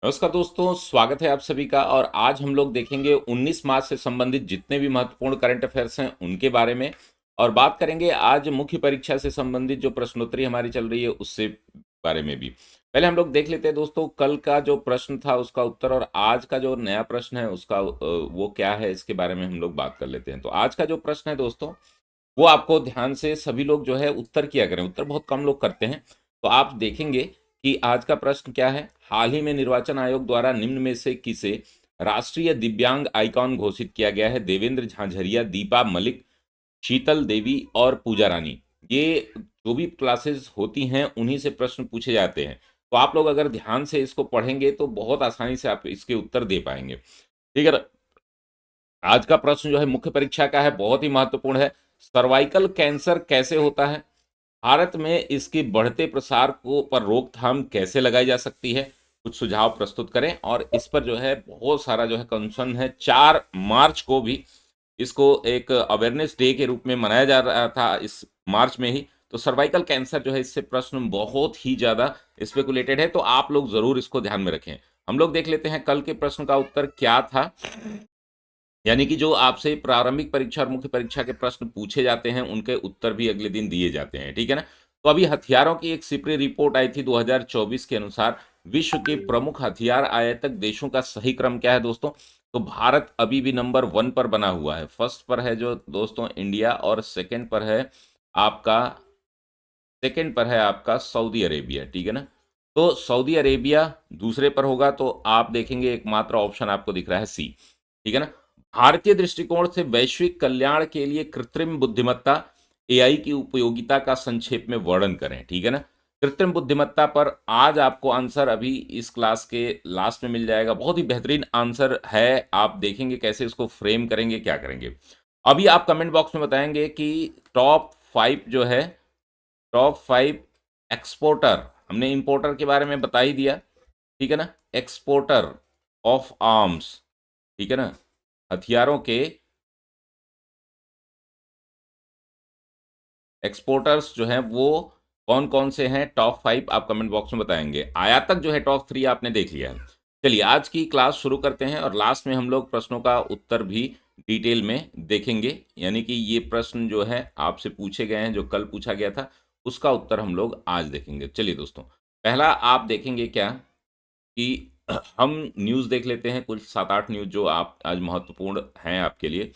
नमस्कार दोस्तों, स्वागत है आप सभी का। और आज हम लोग देखेंगे 19 मार्च से संबंधित जितने भी महत्वपूर्ण करंट अफेयर्स हैं उनके बारे में। और बात करेंगे आज मुख्य परीक्षा से संबंधित जो प्रश्नोत्तरी हमारी चल रही है उससे बारे में भी। पहले हम लोग देख लेते हैं दोस्तों, कल का जो प्रश्न था उसका उत्तर और आज का जो नया प्रश्न है उसका वो क्या है, इसके बारे में हम लोग बात कर लेते हैं। तो आज का जो प्रश्न है दोस्तों, वो आपको ध्यान से सभी लोग जो है उत्तर किया करें। उत्तर बहुत कम लोग करते हैं। तो आप देखेंगे कि आज का प्रश्न क्या है। हाल ही में निर्वाचन आयोग द्वारा निम्न में से किसे राष्ट्रीय दिव्यांग आइकॉन घोषित किया गया है? देवेंद्र झांझरिया, दीपा मलिक, शीतल देवी और पूजा रानी। ये जो भी क्लासेस होती हैं उन्हीं से प्रश्न पूछे जाते हैं। तो आप लोग अगर ध्यान से इसको पढ़ेंगे तो बहुत आसानी से आप इसके उत्तर दे पाएंगे। ठीक है। आज का प्रश्न जो है मुख्य परीक्षा का है, बहुत ही महत्वपूर्ण है। सर्वाइकल कैंसर कैसे होता है? भारत में इसके बढ़ते प्रसार को पर रोकथाम कैसे लगाई जा सकती है? कुछ सुझाव प्रस्तुत करें। और इस पर जो है बहुत सारा जो है कंसर्न है। 4 मार्च को भी इसको एक अवेयरनेस डे के रूप में मनाया जा रहा था, इस मार्च में ही। तो सर्वाइकल कैंसर जो है, इससे प्रश्न बहुत ही ज़्यादा स्पेकुलेटेड है, तो आप लोग ज़रूर इसको ध्यान में रखें। हम लोग देख लेते हैं कल के प्रश्न का उत्तर क्या था। यानी कि जो आपसे प्रारंभिक परीक्षा और मुख्य परीक्षा के प्रश्न पूछे जाते हैं उनके उत्तर भी अगले दिन दिए जाते हैं। ठीक है ना। तो अभी हथियारों की एक सिपरी रिपोर्ट आई थी 2024 के अनुसार। विश्व के प्रमुख हथियार आयातक देशों का सही क्रम क्या है दोस्तों? तो भारत अभी भी नंबर 1 पर बना हुआ है। फर्स्ट पर है जो दोस्तों इंडिया, और आपका सेकंड पर है आपका सऊदी अरेबिया। ठीक है ना। तो सऊदी अरेबिया दूसरे पर होगा। तो आप देखेंगे एकमात्र ऑप्शन आपको दिख रहा है सी। ठीक है ना। भारतीय दृष्टिकोण से वैश्विक कल्याण के लिए कृत्रिम बुद्धिमत्ता एआई की उपयोगिता का संक्षेप में वर्णन करें। ठीक है ना। कृत्रिम बुद्धिमत्ता पर आज आपको आंसर अभी इस क्लास के लास्ट में मिल जाएगा। बहुत ही बेहतरीन आंसर है। आप देखेंगे कैसे इसको फ्रेम करेंगे, क्या करेंगे। अभी आप कमेंट बॉक्स में बताएंगे कि टॉप 5 जो है, टॉप 5 एक्सपोर्टर, हमने इंपोर्टर के बारे में बता ही दिया। ठीक है ना। एक्सपोर्टर ऑफ आर्म्स, ठीक है ना, हथियारों के एक्सपोर्टर्स जो हैं वो कौन कौन से हैं, टॉप 5 आप कमेंट बॉक्स में बताएंगे। आयातक जो है टॉप 3 आपने देख लिया है। चलिए आज की क्लास शुरू करते हैं और लास्ट में हम लोग प्रश्नों का उत्तर भी डिटेल में देखेंगे। यानी कि ये प्रश्न जो है आपसे पूछे गए हैं, जो कल पूछा गया था उसका उत्तर हम लोग आज देखेंगे। चलिए दोस्तों, पहला आप देखेंगे क्या कि हम न्यूज़ देख लेते हैं, कुछ 7-8 न्यूज़ जो आप आज महत्वपूर्ण हैं आपके लिए।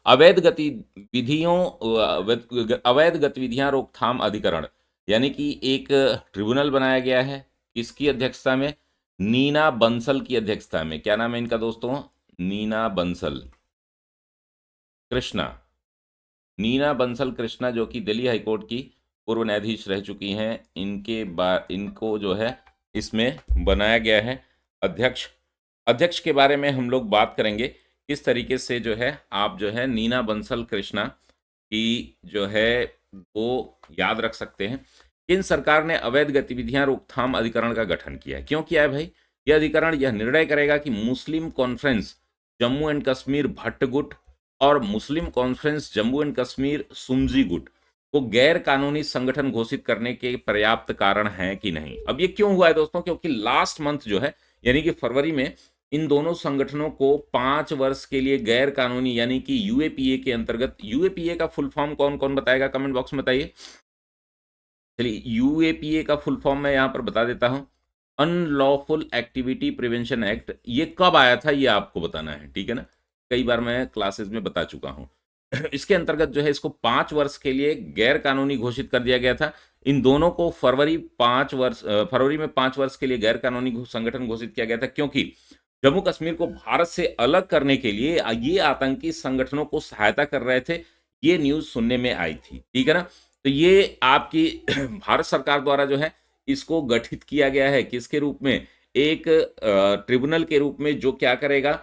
अवैध गतिविधियों अवैध गतिविधियां रोकथाम अधिकरण, यानी कि एक ट्रिब्यूनल बनाया गया है। किसकी अध्यक्षता में? नीना बंसल की अध्यक्षता में। क्या नाम है इनका दोस्तों? नीना बंसल कृष्णा। नीना बंसल कृष्णा जो कि दिल्ली हाईकोर्ट की पूर्व न्यायाधीश रह चुकी हैं। इनको जो है इसमें बनाया गया है अध्यक्ष। अध्यक्ष के बारे में हम लोग बात करेंगे किस तरीके से जो है आप जो है नीना बंसल कृष्णा की जो है वो याद रख सकते हैं। केंद्र सरकार ने अवैध गतिविधियां रोकथाम अधिकरण का गठन किया है। क्यों किया है भाई? यह अधिकरण यह निर्णय करेगा कि मुस्लिम कॉन्फ्रेंस जम्मू एंड कश्मीर भट्ट गुट और मुस्लिम कॉन्फ्रेंस जम्मू एंड कश्मीर सुमजी गुट को गैर कानूनी संगठन घोषित करने के पर्याप्त कारण हैं कि नहीं। अब ये क्यों हुआ है दोस्तों? क्योंकि लास्ट मंथ जो है, यानी कि फरवरी में, इन दोनों संगठनों को 5 वर्ष के लिए गैर कानूनी, यानी कि यूएपीए के अंतर्गत, यूएपीए का फुल फॉर्म कौन कौन बताएगा कमेंट बॉक्स में बताइए। चलिए, यूएपीए का फुल फॉर्म मैं यहां पर बता देता हूं, अनलॉफुल एक्टिविटी प्रिवेंशन एक्ट। ये कब आया था ये आपको बताना है। ठीक है ना। कई बार मैं क्लासेस में बता चुका हूं। इसके अंतर्गत जो है इसको 5 वर्ष के लिए गैर कानूनी घोषित कर दिया गया था। इन दोनों को फरवरी में 5 वर्ष के लिए गैर कानूनी संगठन घोषित किया गया था, क्योंकि जम्मू कश्मीर को भारत से अलग करने के लिए ये आतंकी संगठनों को सहायता कर रहे थे। ये न्यूज सुनने में आई थी। ठीक है ना। तो ये आपकी भारत सरकार द्वारा जो है इसको गठित किया गया है किसके रूप में? एक ट्रिब्यूनल के रूप में, जो क्या करेगा,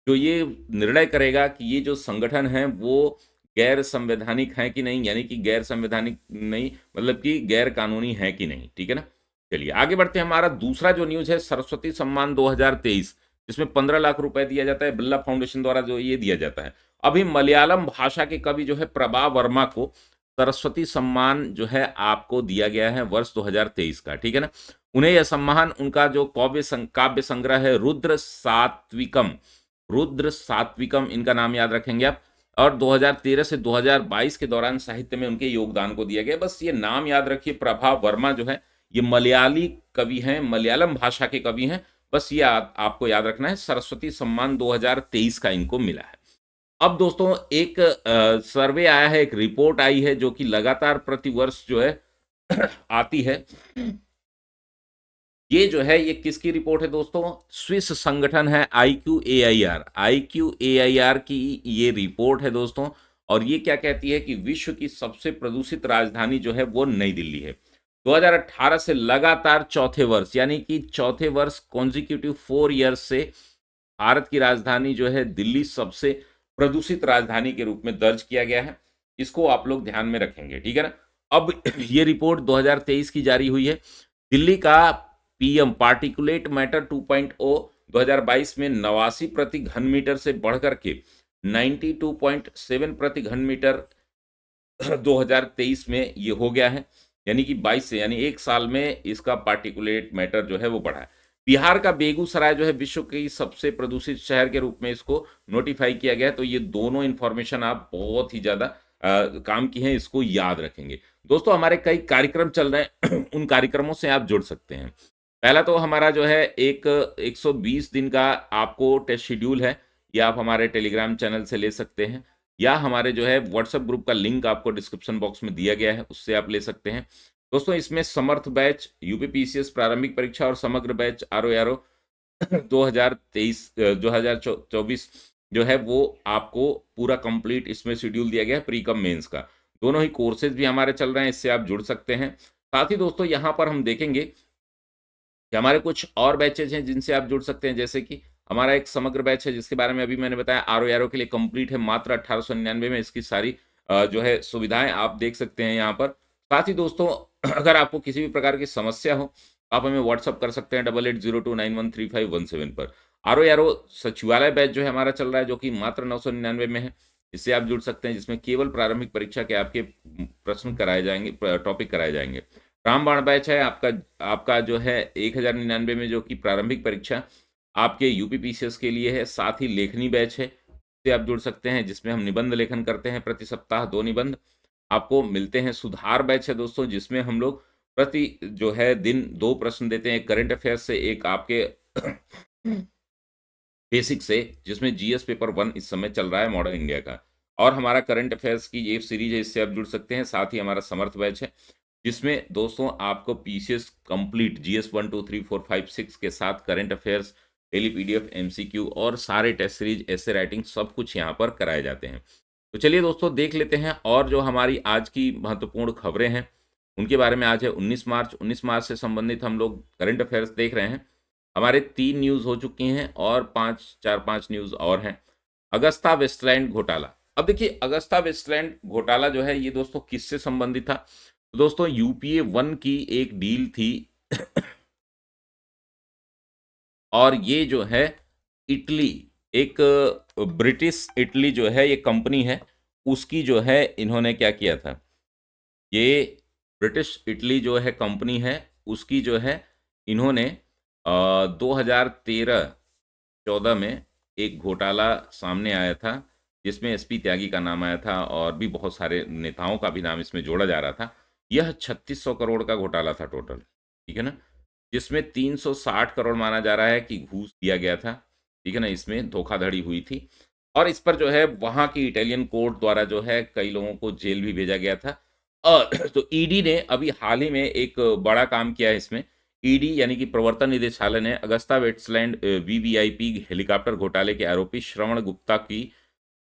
जो ये निर्णय करेगा कि ये जो संगठन है वो गैर संवैधानिक है कि नहीं, यानी कि गैर संवैधानिक नहीं मतलब कि गैर कानूनी है कि नहीं। ठीक है ना। चलिए आगे बढ़ते हैं। हमारा दूसरा जो न्यूज है, सरस्वती सम्मान 2023, जिसमें 15 लाख रुपए दिया जाता है बिरला फाउंडेशन द्वारा, जो ये दिया जाता है। अभी मलयालम भाषा के कवि जो है प्रभा वर्मा को सरस्वती सम्मान जो है आपको दिया गया है वर्ष 2023 का। ठीक है ना। उन्हें यह सम्मान उनका जो काव्य संग्रह है रुद्र सात्विकम इनका नाम याद रखेंगे आप, और 2013 से 2022 के दौरान साहित्य में उनके योगदान को दिया गया। बस ये नाम याद रखिए, प्रभा वर्मा जो है ये मलयाली कवि हैं, मलयालम भाषा के कवि हैं। बस ये आपको याद रखना है। सरस्वती सम्मान 2023 का इनको मिला है। अब दोस्तों एक सर्वे आया है, एक रिपोर्ट आई है जो कि लगातार प्रतिवर्ष जो है आती है। ये जो है ये किसकी रिपोर्ट है दोस्तों? स्विस संगठन है IQAIR की ये रिपोर्ट है दोस्तों। और ये क्या कहती है कि विश्व की सबसे प्रदूषित राजधानी जो है वो नई दिल्ली है। 2018 से लगातार चौथे वर्ष, यानी कि चौथे वर्ष कॉन्जिक्यूटिव 4 ईयर्स से भारत की राजधानी जो है दिल्ली सबसे प्रदूषित राजधानी के रूप में दर्ज किया गया है। इसको आप लोग ध्यान में रखेंगे, ठीक है ना। अब ये रिपोर्ट 2023 की जारी हुई है। दिल्ली का पीएम पार्टिकुलेट मैटर 2.0 2022 में 89 प्रति घन मीटर से बढ़कर के 92.7 प्रति घन मीटर 2023 में ये हो गया है। यानी कि 22 से, यानी एक साल में इसका पार्टिकुलेट मैटर जो है वो बढ़ा है। बिहार का बेगूसराय जो है विश्व की सबसे प्रदूषित शहर के रूप में इसको नोटिफाई किया गया है। तो ये दोनों इंफॉर्मेशन आप बहुत ही ज्यादा काम की हैं, इसको याद रखेंगे। दोस्तों हमारे कई कार्यक्रम चल रहे हैं उन कार्यक्रमों से आप जुड़ सकते हैं। पहला तो हमारा जो है एक 120 दिन का आपको टेस्ट शेड्यूल है, ये आप हमारे टेलीग्राम चैनल से ले सकते हैं, या हमारे जो है व्हाट्सएप ग्रुप का लिंक आपको डिस्क्रिप्शन बॉक्स में दिया गया है, उससे आप ले सकते हैं। दोस्तों इसमें समर्थ बैच, यूपीपीसीएस प्रारंभिक परीक्षा और समग्र बैच RO 2024 जो है वो आपको पूरा कंप्लीट इसमें शेड्यूल दिया गया है, प्री कम मेंस का। दोनों ही कोर्सेज भी हमारे चल रहे हैं, इससे आप जुड़ सकते हैं। साथ ही दोस्तों यहाँ पर हम देखेंगे कि हमारे कुछ और बैचेज हैं जिनसे आप जुड़ सकते हैं। जैसे कि हमारा एक समग्र बैच है जिसके बारे में अभी मैंने बताया, RO के लिए कंप्लीट है, मात्र 1899 में इसकी सारी जो है सुविधाएं आप देख सकते हैं यहाँ पर। साथ ही दोस्तों अगर आपको किसी भी प्रकार की समस्या हो आप हमें व्हाट्सअप कर सकते हैं 8802913517 पर। RO सचिवालय बैच जो है हमारा चल रहा है, जो कि मात्र 999 में है, इससे आप जुड़ सकते हैं, जिसमें केवल प्रारंभिक परीक्षा के आपके प्रश्न कराए जाएंगे, टॉपिक कराए जाएंगे। रामबाण बैच है आपका जो है 1099 में, जो कि प्रारंभिक परीक्षा आपके यूपीपीसीएस के लिए है। साथ ही लेखनी बैच है, से आप जुड़ सकते हैं, जिसमें हम निबंध लेखन करते हैं, प्रति सप्ताह 2 निबंध आपको मिलते हैं। सुधार बैच है दोस्तों, जिसमें हम लोग प्रति जो है दिन 2 प्रश्न देते हैं, एक करंट अफेयर्स से, एक आपके बेसिक से, जिसमें जीएस पेपर 1 इस समय चल रहा है मॉडर्न इंडिया का, और हमारा करंट अफेयर्स की ये सीरीज है, इससे आप जुड़ सकते हैं। साथ ही हमारा समर्थ बैच है, जिसमें दोस्तों आपको पीसीएस कंप्लीट जीएस 1 2 3 4 5 6 के साथ current affairs, daily PDF, MCQ और सारे टेस्ट सीरीज, ऐसे राइटिंग सब कुछ यहाँ पर कराए जाते हैं। तो चलिए दोस्तों देख लेते हैं और जो हमारी आज की महत्वपूर्ण खबरें हैं उनके बारे में। आज है 19 मार्च से संबंधित हम लोग करंट अफेयर्स देख रहे हैं। हमारे 3 न्यूज़ हो चुकी हैं और 4-5 न्यूज़ और हैं। अगस्ता वेस्टलैंड घोटाला। अब देखिए अगस्ता वेस्टलैंड घोटाला जो है ये दोस्तों किससे संबंधित था? तो दोस्तों यूपीए 1 की एक डील थी और ये जो है इटली, एक ब्रिटिश इटली जो है ये कंपनी है, उसकी जो है इन्होंने क्या किया था, ये ब्रिटिश इटली जो है कंपनी है उसकी जो है इन्होंने 2013-14 में एक घोटाला सामने आया था, जिसमें एसपी त्यागी का नाम आया था और भी बहुत सारे नेताओं का भी नाम इसमें जोड़ा जा रहा था। यह 3600 करोड़ का घोटाला था टोटल, ठीक है ना, जिसमें 360 करोड़ माना जा रहा है कि घूस दिया गया था, ठीक है ना, इसमें धोखाधड़ी हुई थी। और इस पर जो है वहां की इटालियन कोर्ट द्वारा जो है कई लोगों को जेल भी भेजा गया था। तो ईडी ने अभी हाल ही में एक बड़ा काम किया है इसमें। ईडी यानी कि प्रवर्तन निदेशालय ने अगस्ता वेस्टलैंड वीवीआईपी हेलीकॉप्टर घोटाले के आरोपी श्रवण गुप्ता की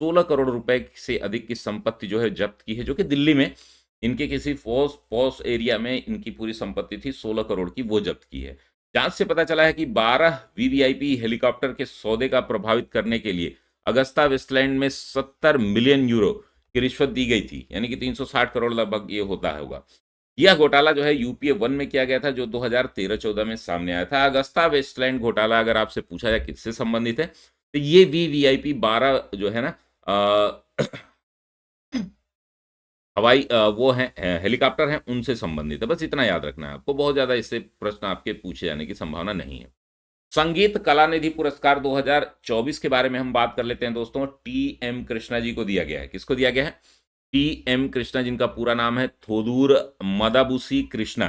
16 करोड़ रुपए से अधिक की संपत्ति जो है जब्त की है, जो कि दिल्ली में इनके किसी पॉस एरिया में इनकी पूरी संपत्ति थी 16 करोड़ की, वो जब्त की है। जांच से पता चला है कि 12 वीवीआईपी हेलीकॉप्टर के सौदे का प्रभावित करने के लिए अगस्ता वेस्टलैंड में 70 मिलियन यूरो की रिश्वत दी गई थी, यानी कि 360 करोड़ लगभग ये होता होगा। यह घोटाला जो है यूपीए 1 में किया गया था, जो 2013-14 में सामने आया था। अगस्ता वेस्टलैंड घोटाला अगर आपसे पूछा जाए किससे संबंधित है, तो ये वीवीआईपी 12 जो है ना हवाई वो हैं हेलीकॉप्टर हैं उनसे संबंधित है। बस इतना याद रखना है आपको, बहुत ज़्यादा इससे प्रश्न आपके पूछे जाने की संभावना नहीं है। संगीत कलानिधि पुरस्कार 2024 के बारे में हम बात कर लेते हैं दोस्तों। टी एम कृष्णा जी को दिया गया है। किसको दिया गया है? टी एम कृष्णा, जिनका पूरा नाम है थोदूर मदाबुसी कृष्णा,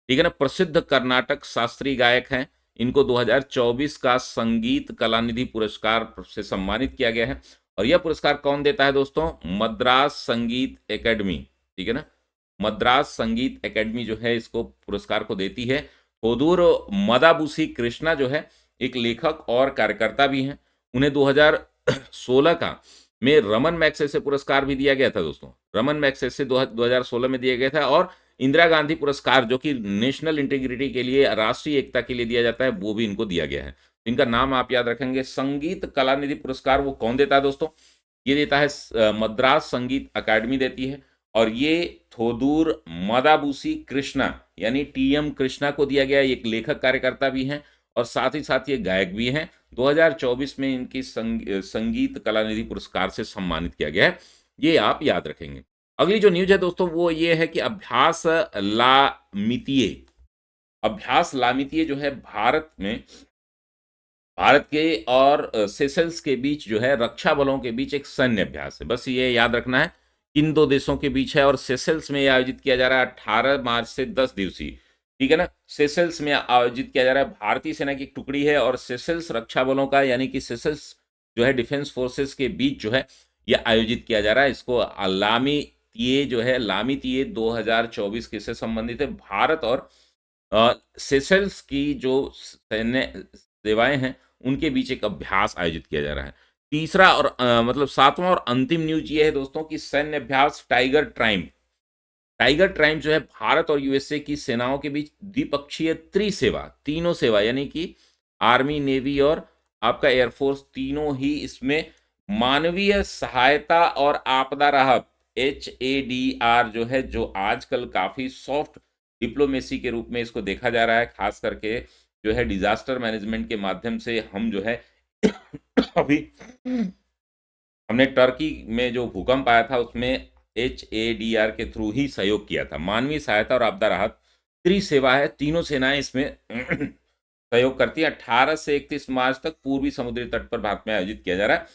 ठीक है ना, प्रसिद्ध कर्नाटक शास्त्रीय गायक हैं। इनको 2024 का संगीत कलानिधि पुरस्कार से सम्मानित किया गया है। और यह पुरस्कार कौन देता है दोस्तों? मद्रास संगीत एकेडमी, ठीक है ना, मद्रास संगीत एकेडमी जो है इसको पुरस्कार को देती है। थोदूर मदाबुसी कृष्णा जो है एक लेखक और कार्यकर्ता भी हैं। उन्हें 2016 का में रमन मैग्सेसे पुरस्कार भी दिया गया था दोस्तों। रमन मैग्सेसे 2016 में दिया गया था। और इंदिरा गांधी पुरस्कार जो कि नेशनल इंटीग्रिटी के लिए, राष्ट्रीय एकता के लिए दिया जाता है, वो भी इनको दिया गया है। इनका नाम आप याद रखेंगे। संगीत कलानिधि पुरस्कार वो कौन देता है दोस्तों? ये देता है मद्रास संगीत अकादमी देती है। और ये थोदूर मदाबुसी कृष्णा यानी टीएम कृष्णा को दिया गया है। एक लेखक कार्यकर्ता भी हैं और साथ ही साथ ये गायक भी हैं। 2024 में इनकी संगीत कलानिधि पुरस्कार से सम्मानित किया गया है। ये आप याद रखेंगे। अगली जो न्यूज है दोस्तों वो ये है कि अभ्यास लामितीय जो है भारत के और सेशल्स के बीच जो है रक्षा बलों के बीच एक सैन्य अभ्यास है। बस ये याद रखना है, इन दो देशों के बीच है और सेशल्स में आयोजित किया जा रहा है 18 मार्च से 10 दिवसीय, ठीक है ना। सेशल्स में आयोजित किया जा रहा है। भारतीय सेना की एक टुकड़ी है और सेशल्स रक्षा बलों का यानी कि सेशल्स जो है डिफेंस फोर्सेस के बीच जो है यह आयोजित किया जा रहा है। इसको लामितीय 2024 के से संबंधित है। भारत और सेशल्स की जो सैन्य सेवाएं हैं उनके बीच एक अभ्यास आयोजित किया जा रहा है। तीसरा और मतलब सातवां और अंतिम न्यूज ये है दोस्तों कि सैन्य अभ्यास टाइगर ट्राइम्फ जो है भारत और यूएसए की सेनाओं के बीच द्विपक्षीय त्रिसेवा, तीनों सेवा यानी कि आर्मी, नेवी और आपका एयरफोर्स, तीनों ही इसमें मानवीय सहायता और आपदा राहत HADR जो है, जो आजकल काफी सॉफ्ट डिप्लोमेसी के रूप में इसको देखा जा रहा है, खास करके जो है डिजास्टर मैनेजमेंट के माध्यम से हम जो है अभी हमने टर्की में जो भूकंप आया था उसमें HADR के थ्रू ही सहयोग किया था। मानवीय सहायता और आपदा राहत त्रिसेवा है, तीनों सेनाएं इसमें सहयोग करती है। 18 से 31 मार्च तक पूर्वी समुद्री तट पर भारत में आयोजित किया जा रहा है।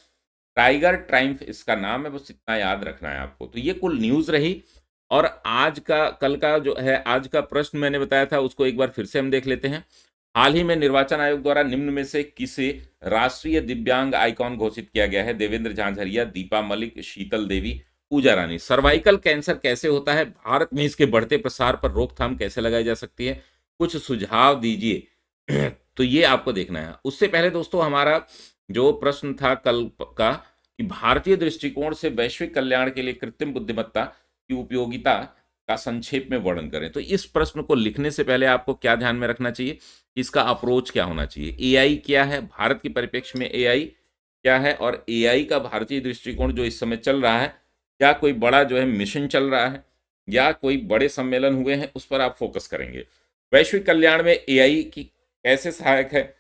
टाइगर ट्राइम्फ इसका नाम है, बस इतना याद रखना है आपको। तो ये कुल न्यूज रही। और कल का जो है आज का प्रश्न मैंने बताया था उसको एक बार फिर से हम देख लेते हैं। हाल ही में निर्वाचन आयोग द्वारा निम्न में से किसे राष्ट्रीय दिव्यांग आइकॉन घोषित किया गया है? देवेंद्र झांझरिया, दीपा मलिक, शीतल देवी, पूजा रानी। सर्वाइकल कैंसर कैसे होता है? भारत में इसके बढ़ते प्रसार पर रोकथाम कैसे लगाई जा सकती है? कुछ सुझाव दीजिए। तो ये आपको देखना है। उससे पहले दोस्तों हमारा जो प्रश्न था कल का कि भारतीय दृष्टिकोण से वैश्विक कल्याण के लिए कृत्रिम बुद्धिमत्ता की उपयोगिता का संक्षेप में वर्णन करें। तो इस प्रश्न को लिखने से पहले आपको क्या ध्यान में रखना चाहिए? इसका अप्रोच क्या होना चाहिए? एआई क्या है? भारत के परिप्रेक्ष्य में एआई क्या है? और एआई का भारतीय दृष्टिकोण जो इस समय चल रहा है, क्या कोई बड़ा जो है मिशन चल रहा है या कोई बड़े सम्मेलन हुए हैं, उस पर आप फोकस करेंगे। वैश्विक कल्याण में एआई की कैसे सहायक है,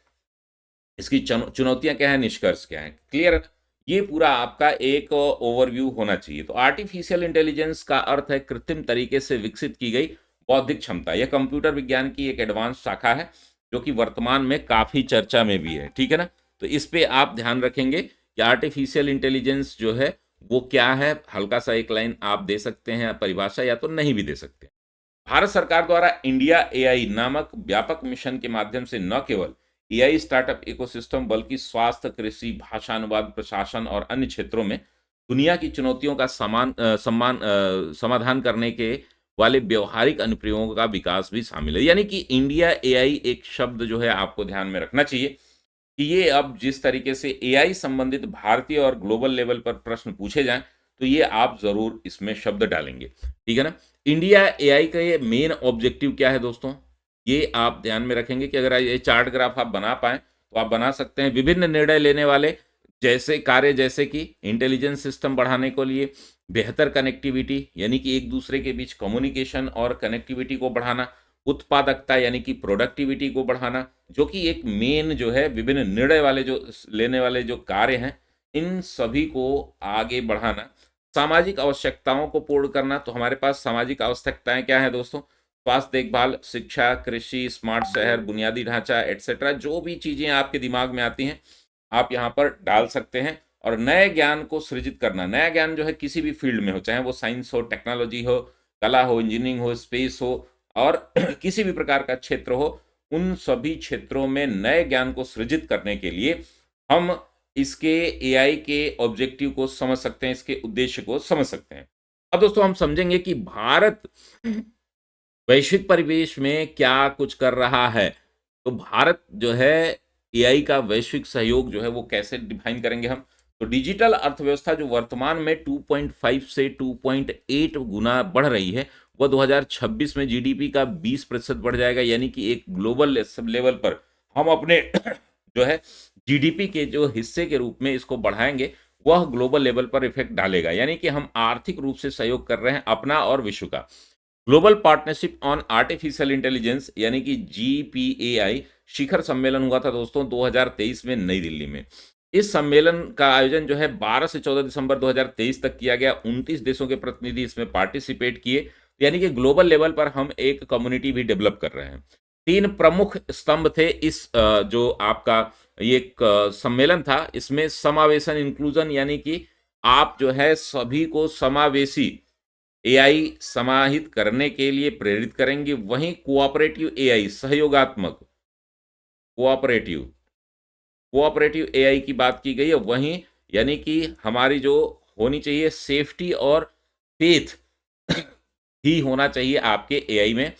इसकी चुनौतियां क्या है, निष्कर्ष क्या है, क्लियर? ये पूरा आपका एक ओवरव्यू होना चाहिए। तो आर्टिफिशियल इंटेलिजेंस का अर्थ है कृत्रिम तरीके से विकसित की गई बौद्धिक क्षमता। यह कंप्यूटर विज्ञान की एक एडवांस शाखा है जो कि वर्तमान में काफी चर्चा में भी है, ठीक है ना। तो इस पे आप ध्यान रखेंगे कि आर्टिफिशियल इंटेलिजेंस जो है वो क्या है। हल्का सा एक लाइन आप दे सकते हैं परिभाषा, या तो नहीं भी दे सकते। भारत सरकार द्वारा इंडिया एआई नामक व्यापक मिशन के माध्यम से न केवल एआई स्टार्टअप इकोसिस्टम बल्कि स्वास्थ्य, कृषि, भाषा अनुवाद, प्रशासन और अन्य क्षेत्रों में दुनिया की चुनौतियों का समाधान करने के वाले व्यवहारिक अनुप्रयोगों का विकास भी शामिल है। यानी कि इंडिया एआई एक शब्द जो है आपको ध्यान में रखना चाहिए कि ये अब जिस तरीके से एआई संबंधित भारतीय और ग्लोबल लेवल पर प्रश्न पूछे जाएं तो ये आप जरूर इसमें शब्द डालेंगे, ठीक है ना। इंडिया एआई का ये मेन ऑब्जेक्टिव क्या है दोस्तों, ये आप ध्यान में रखेंगे कि अगर ये चार्ट ग्राफ आप बना पाएं तो आप बना सकते हैं। विभिन्न निर्णय लेने वाले जैसे कि इंटेलिजेंस सिस्टम बढ़ाने के लिए बेहतर कनेक्टिविटी यानी कि एक दूसरे के बीच कम्युनिकेशन और कनेक्टिविटी को बढ़ाना, उत्पादकता यानी कि प्रोडक्टिविटी को बढ़ाना, जो कि एक मेन जो है विभिन्न निर्णय वाले जो लेने वाले जो कार्य हैं इन सभी को आगे बढ़ाना। सामाजिक आवश्यकताओं को पूर्ण करना, तो हमारे पास सामाजिक आवश्यकताएं क्या है दोस्तों? स्वास्थ्य देखभाल, शिक्षा, कृषि, स्मार्ट शहर, बुनियादी ढांचा एटसेट्रा, जो भी चीजें आपके दिमाग में आती हैं आप यहाँ पर डाल सकते हैं। और नए ज्ञान को सृजित करना, नया ज्ञान जो है किसी भी फील्ड में हो, चाहे वो साइंस हो, टेक्नोलॉजी हो, कला हो, इंजीनियरिंग हो, स्पेस हो, और किसी भी प्रकार का क्षेत्र हो, उन सभी क्षेत्रों में नए ज्ञान को सृजित करने के लिए हम इसके एआई के ऑब्जेक्टिव को समझ सकते हैं, इसके उद्देश्य को समझ सकते हैं। अब दोस्तों हम समझेंगे कि भारत वैश्विक परिवेश में क्या कुछ कर रहा है। तो भारत जो है एआई का वैश्विक सहयोग जो है वो कैसे डिफाइन करेंगे हम? तो डिजिटल अर्थव्यवस्था जो वर्तमान में 2.5 से 2.8 गुना बढ़ रही है, वह 2026 में जीडीपी का 20% बढ़ जाएगा। यानी कि एक ग्लोबल लेवल पर हम अपने जो है जीडीपी के जो हिस्से के रूप में इसको बढ़ाएंगे, वह ग्लोबल लेवल पर इफेक्ट डालेगा। यानी कि हम आर्थिक रूप से सहयोग कर रहे हैं अपना और विश्व का। Global partnership on artificial intelligence यानी कि जीपीएआई शिखर सम्मेलन हुआ था दोस्तों 2023 में नई दिल्ली में। इस सम्मेलन का आयोजन जो है 12 से 14 दिसंबर 2023 तक किया गया। 29 देशों के प्रतिनिधि इसमें पार्टिसिपेट किए। यानी कि ग्लोबल लेवल पर हम एक कम्युनिटी भी डेवलप कर रहे हैं। 3 प्रमुख स्तंभ थे इस जो आपका ये एक सम्मेलन था। इसमें समावेशन, इंक्लूजन, यानी कि आप जो है सभी को समावेशी एआई समाहित करने के लिए प्रेरित करेंगे। वहीं कोऑपरेटिव एआई, सहयोगात्मक, कोऑपरेटिव कोऑपरेटिव एआई की बात की गई है। वहीं यानी कि हमारी जो होनी चाहिए सेफ्टी और फेथ ही होना चाहिए आपके एआई में,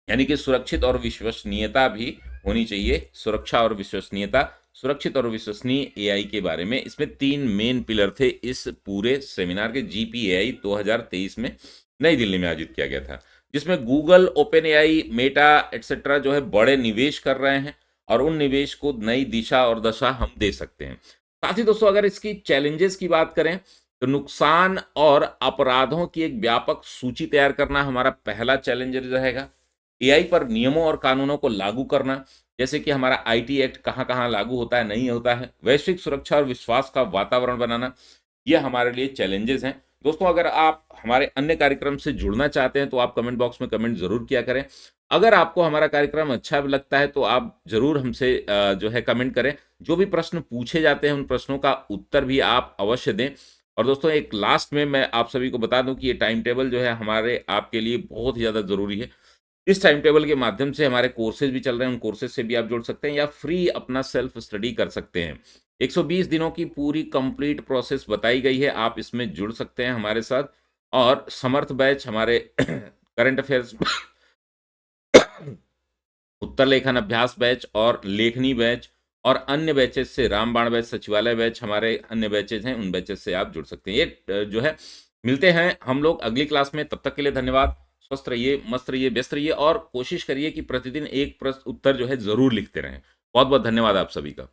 यानी कि सुरक्षित और विश्वसनीयता भी होनी चाहिए। सुरक्षा और विश्वसनीयता, सुरक्षित और विश्वसनीय एआई के बारे में इसमें 3 मेन पिलर थे इस पूरे सेमिनार के। जीपीएआई 2023 में नई दिल्ली में आयोजित किया गया था, जिसमें Google, open AI, Meta etcetera जो है बड़े निवेश कर रहे हैं और उन निवेश को नई दिशा और दशा हम दे सकते हैं। साथ ही दोस्तों अगर इसकी चैलेंजेस की बात करें तो नुकसान और अपराधों की एक व्यापक सूची तैयार करना हमारा पहला चैलेंज रहेगा। एआई पर नियमों और कानूनों को लागू करना, जैसे कि हमारा आईटी एक्ट कहाँ कहाँ लागू होता है, नहीं होता है। वैश्विक सुरक्षा और विश्वास का वातावरण बनाना, ये हमारे लिए चैलेंजेस हैं। दोस्तों अगर आप हमारे अन्य कार्यक्रम से जुड़ना चाहते हैं तो आप कमेंट बॉक्स में कमेंट जरूर किया करें। अगर आपको हमारा कार्यक्रम अच्छा लगता है तो आप जरूर हमसे जो है कमेंट करें। जो भी प्रश्न पूछे जाते हैं उन प्रश्नों का उत्तर भी आप अवश्य दें। और दोस्तों एक लास्ट में मैं आप सभी को बता दूं कि ये टाइम टेबल जो है हमारे आपके लिए बहुत ही ज़्यादा ज़रूरी है। इस टाइम टेबल के माध्यम से हमारे कोर्सेज भी चल रहे हैं, उन कोर्सेज से भी आप जुड़ सकते हैं या फ्री अपना सेल्फ स्टडी कर सकते हैं। 120 दिनों की पूरी कंप्लीट प्रोसेस बताई गई है, आप इसमें जुड़ सकते हैं हमारे साथ। और समर्थ बैच हमारे करंट अफेयर्स उत्तर लेखन अभ्यास बैच और लेखनी बैच और अन्य बैचेस से रामबाण बैच, सचिवालय बैच, हमारे अन्य बैचेस हैं, उन बैचेस से आप जुड़ सकते हैं। ये जो है मिलते हैं हम लोग अगली क्लास में। तब तक के लिए धन्यवाद। स्वस्थ रहिए, मस्त रहिए, व्यस्त रहिए और कोशिश करिए कि प्रतिदिन एक प्रश्न उत्तर जो है जरूर लिखते रहें। बहुत बहुत धन्यवाद आप सभी का।